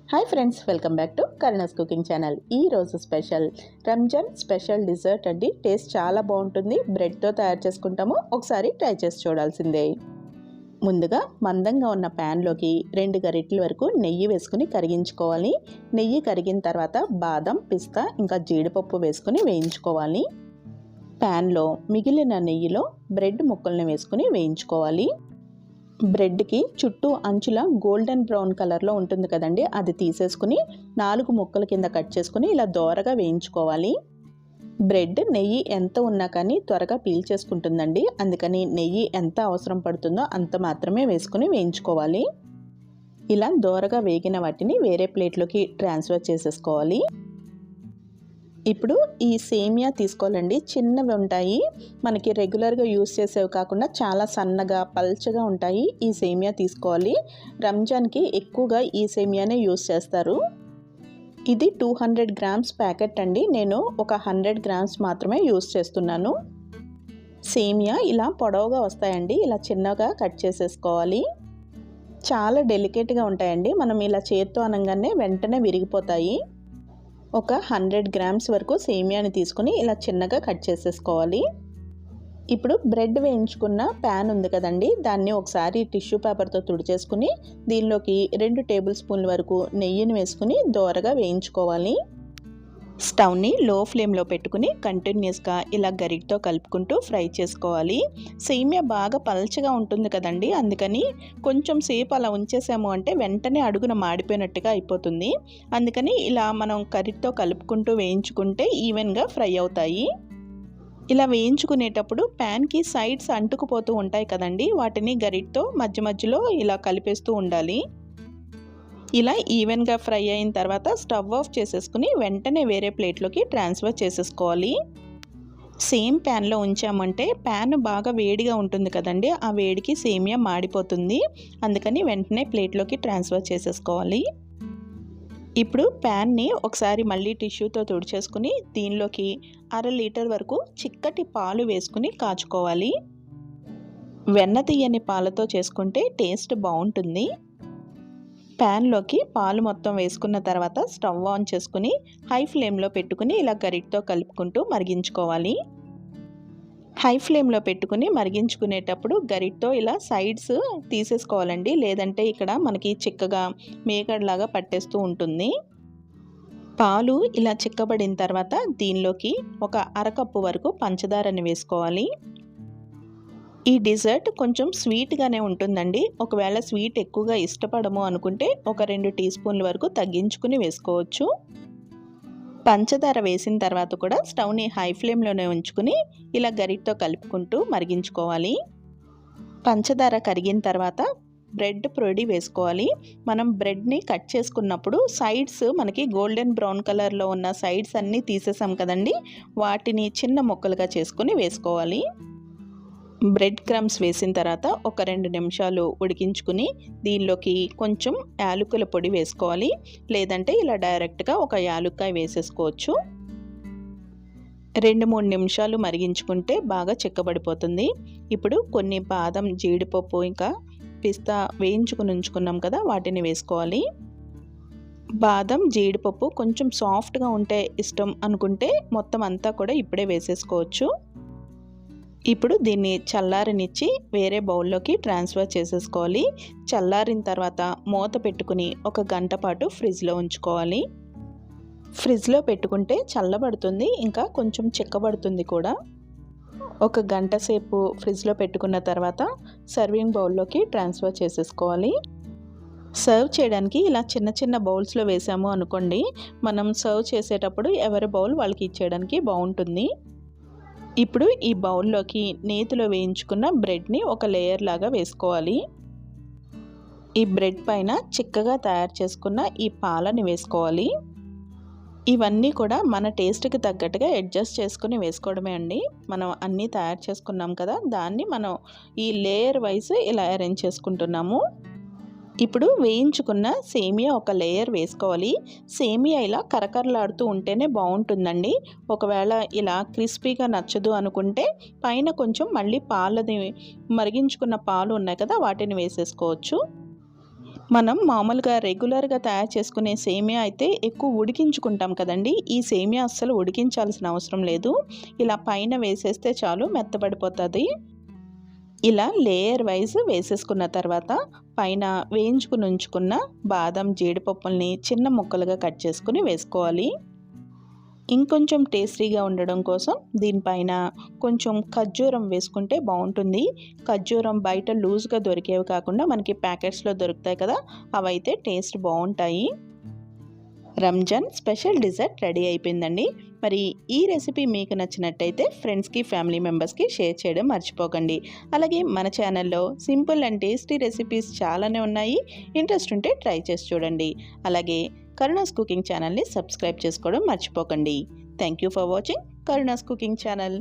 Hi friends, welcome back to Karuna's cooking channel. ఈ రోజు special Ramzan special desert అండి. Taste చాలా బాగుంటుంది. బ్రెడ్తో తయారు చేసుకుంటాము. ఒకసారి ట్రై చేసి చూడాల్సిందే. ముందుగా మందంగా ఉన్న ప్యాన్లోకి 2 గరిటెల వరకు నెయ్యి వేసుకుని కరిగించుకోవాలి. నెయ్యి కరిగిన తర్వాత బాదం, పిస్తా ఇంకా జీడిపప్పు వేసుకుని వేయించుకోవాలి. ప్యాన్లో మిగిలిన నెయ్యిలో బ్రెడ్ ముక్కల్ని వేసుకుని వేయించుకోవాలి. బ్రెడ్కి చుట్టూ అంచుల గోల్డెన్ బ్రౌన్ కలర్లో ఉంటుంది కదండి, అది తీసేసుకుని 4 ముక్కల కింద కట్ చేసుకుని ఇలా దోరగా వేయించుకోవాలి. బ్రెడ్ నెయ్యి ఎంత ఉన్నా కానీ త్వరగా పీల్చేసుకుంటుందండి. అందుకని నెయ్యి ఎంత అవసరం పడుతుందో అంత మాత్రమే వేసుకుని వేయించుకోవాలి. ఇలా దోరగా వేగిన వాటిని వేరే ప్లేట్లోకి ట్రాన్స్ఫర్ చేసేసుకోవాలి. ఇప్పుడు ఈ సేమియా తీసుకోవాలండి. చిన్నవి ఉంటాయి, మనకి రెగ్యులర్గా యూస్ చేసేవి కాకుండా చాలా సన్నగా పల్చగా ఉంటాయి. ఈ సేమియా తీసుకోవాలి. రంజాన్కి ఎక్కువగా ఈ సేమియానే యూస్ చేస్తారు. ఇది 200 గ్రామ్స్ ప్యాకెట్ అండి. నేను ఒక 100 గ్రామ్స్ మాత్రమే యూస్ చేస్తున్నాను. సేమియా ఇలా పొడవుగా వస్తాయండి. ఇలా చిన్నగా కట్ చేసేసుకోవాలి. చాలా డెలికేట్గా ఉంటాయండి. మనం ఇలా చేత్తో అనగానే వెంటనే విరిగిపోతాయి. ఒక 100 గ్రామ్స్ వరకు సేమియాని తీసుకుని ఇలా చిన్నగా కట్ చేసేసుకోవాలి. ఇప్పుడు బ్రెడ్ వేయించుకున్న ప్యాన్ ఉంది కదండి, దాన్ని ఒకసారి టిష్యూ పేపర్తో తుడిచేసుకుని దీనిలోకి 2 టేబుల్ స్పూన్ల వరకు నెయ్యిని వేసుకుని దోరగా వేయించుకోవాలి. స్టవ్ని లో ఫ్లేమ్లో పెట్టుకుని కంటిన్యూస్గా ఇలా గరిటతో కలుపుకుంటూ ఫ్రై చేసుకోవాలి. సేమియా బాగా పల్చగా ఉంటుంది కదండి, అందుకని కొంచెం సేపు అలా ఉంచేసాము అంటే వెంటనే అడుగున మాడిపోయినట్టుగా అయిపోతుంది. అందుకని ఇలా మనం గరిటతో కలుపుకుంటూ వేయించుకుంటే ఈవెన్గా ఫ్రై అవుతాయి. ఇలా వేయించుకునేటప్పుడు ప్యాన్కి సైడ్స్ అంటుకుపోతూ ఉంటాయి కదండి, వాటిని గరిటతో మధ్య మధ్యలో ఇలా కలిపేస్తూ ఉండాలి. ఇలా ఈవెన్గా ఫ్రై అయిన తర్వాత స్టవ్ ఆఫ్ చేసేసుకుని వెంటనే వేరే ప్లేట్లోకి ట్రాన్స్ఫర్ చేసేసుకోవాలి. సేమ్ ప్యాన్లో ఉంచామంటే ప్యాన్ బాగా వేడిగా ఉంటుంది కదండి, ఆ వేడికి సేమియా మాడిపోతుంది. అందుకని వెంటనే ప్లేట్లోకి ట్రాన్స్ఫర్ చేసేసుకోవాలి. ఇప్పుడు ప్యాన్ని ఒకసారి మళ్ళీ టిష్యూతో తుడిచేసుకుని దీనిలోకి 1/2 లీటర్ వరకు చిక్కటి పాలు వేసుకుని కాచుకోవాలి. వెన్న తీయని పాలతో చేసుకుంటే టేస్ట్ బాగుంటుంది. ప్యాన్లోకి పాలు మొత్తం వేసుకున్న తర్వాత స్టవ్ ఆన్ చేసుకుని హై ఫ్లేమ్లో పెట్టుకుని ఇలా గరిటతో కలుపుకుంటూ మరిగించుకోవాలి. హై ఫ్లేమ్లో పెట్టుకుని మరిగించుకునేటప్పుడు గరిటతో ఇలా సైడ్స్ తీసేసుకోవాలండి, లేదంటే ఇక్కడ మనకి చిక్కగా మేగడలాగా పట్టేస్తూ ఉంటుంది. పాలు ఇలా చిక్కబడిన తర్వాత దీనిలోకి ఒక 1/2 కప్పు వరకు పంచదారని వేసుకోవాలి. ఈ డిజర్ట్ కొంచెం స్వీట్గానే ఉంటుందండి. ఒకవేళ స్వీట్ ఎక్కువగా ఇష్టపడము అనుకుంటే ఒక 2 టీ స్పూన్ల వరకు తగ్గించుకుని వేసుకోవచ్చు. పంచదార వేసిన తర్వాత కూడా స్టవ్ని హై ఫ్లేమ్లోనే ఉంచుకుని ఇలా గరిటతో కలుపుకుంటూ మరిగించుకోవాలి. పంచదార కరిగిన తర్వాత బ్రెడ్ పొడి వేసుకోవాలి. మనం బ్రెడ్ని కట్ చేసుకున్నప్పుడు సైడ్స్ మనకి గోల్డెన్ బ్రౌన్ కలర్లో ఉన్న సైడ్స్ అన్నీ తీసేసాం కదండి, వాటిని చిన్న ముక్కలుగా చేసుకుని వేసుకోవాలి. బ్రెడ్ క్రమ్స్ వేసిన తర్వాత ఒక 2 నిమిషాలు ఉడికించుకుని దీనిలోకి కొంచెం యాలకుల పొడి వేసుకోవాలి, లేదంటే ఇలా డైరెక్ట్గా ఒక యాలుక్కాయ వేసేసుకోవచ్చు. 2-3 నిమిషాలు మరిగించుకుంటే బాగా చిక్కబడిపోతుంది. ఇప్పుడు కొన్ని బాదం, జీడిపప్పు ఇంకా పిస్తా వేయించుకుని ఉంచుకున్నాం కదా, వాటిని వేసుకోవాలి. బాదం, జీడిపప్పు కొంచెం సాఫ్ట్గా ఉంటే ఇష్టం అనుకుంటే మొత్తం అంతా కూడా ఇప్పుడే వేసేసుకోవచ్చు. ఇప్పుడు దీన్ని చల్లారనిచ్చి వేరే బౌల్లోకి ట్రాన్స్ఫర్ చేసేసుకోవాలి. చల్లారిన తర్వాత మూత పెట్టుకుని 1 గంట పాటు ఫ్రిడ్జ్లో ఉంచుకోవాలి. ఫ్రిడ్జ్లో పెట్టుకుంటే చల్లబడుతుంది, ఇంకా కొంచెం చిక్కబడుతుంది కూడా. 1 గంట సేపు ఫ్రిడ్జ్లో పెట్టుకున్న తర్వాత సర్వింగ్ బౌల్లోకి ట్రాన్స్ఫర్ చేసేసుకోవాలి. సర్వ్ చేయడానికి ఇలా చిన్న చిన్న బౌల్స్లో వేసాము అనుకోండి, మనం సర్వ్ చేసేటప్పుడు ఎవరి బౌల్ వాళ్ళకి ఇచ్చేయడానికి బాగుంటుంది. ఇప్పుడు ఈ బౌల్లోకి నేతిలో వేయించుకున్న బ్రెడ్ని ఒక లేయర్ లాగా వేసుకోవాలి. ఈ బ్రెడ్ పైన చిక్కగా తయారు చేసుకున్న ఈ పాలని వేసుకోవాలి. ఇవన్నీ కూడా మన టేస్ట్కి తగ్గట్టుగా అడ్జస్ట్ చేసుకుని వేసుకోవడమే అండి. మనం అన్నీ తయారు చేసుకున్నాం కదా, దాన్ని మనం ఈ లేయర్ వైజ్ ఇలా అరేంజ్ చేసుకుంటున్నాము. ఇప్పుడు వేయించుకున్న సేమియా ఒక లేయర్ వేసుకోవాలి. సేమియా ఇలా కరకరలాడుతూ ఉంటేనే బాగుంటుందండి. ఒకవేళ ఇలా క్రిస్పీగా నచ్చదు అనుకుంటే పైన కొంచెం మళ్ళీ పాలని మరిగించుకున్న పాలు ఉన్నాయి కదా, వాటిని వేసేసుకోవచ్చు. మనం మామూలుగా రెగ్యులర్గా తయారు చేసుకునే సేమియా అయితే ఎక్కువ ఉడికించుకుంటాం కదండి. ఈ సేమియా అస్సలు ఉడికించాల్సిన అవసరం లేదు. ఇలా పైన వేసేస్తే చాలు మెత్తబడిపోతుంది. ఇలా లేయర్ వైజ్ వేసేసుకున్న తర్వాత పైన వేయించుకుని ఉంచుకున్న బాదం జీడిపప్పుల్ని చిన్న ముక్కలుగా కట్ చేసుకుని వేసుకోవాలి. ఇంకొంచెం టేస్టీగా ఉండడం కోసం దీనిపైన కొంచెం ఖర్జూరం వేసుకుంటే బాగుంటుంది. ఖర్జూరం బయట లూజ్గా దొరికేవి కాకుండా మనకి ప్యాకెట్స్లో దొరుకుతాయి కదా, అవైతే టేస్ట్ బాగుంటాయి. రంజాన్ స్పెషల్ డిజర్ట్ రెడీ అయిపోయిందండి. మరి ఈ రెసిపీ మీకు నచ్చినట్టయితే ఫ్రెండ్స్కి ఫ్యామిలీ మెంబర్స్కి షేర్ చేయడం మర్చిపోకండి. అలాగే మన ఛానల్లో సింపుల్ అండ్ టేస్టీ రెసిపీస్ చాలానే ఉన్నాయి. ఇంట్రెస్ట్ ఉంటే ట్రై చేసి చూడండి. అలాగే కరుణాస్ కుకింగ్ ఛానల్ని సబ్స్క్రైబ్ చేసుకోవడం మర్చిపోకండి. Thank you for watching Karuna's cooking channel.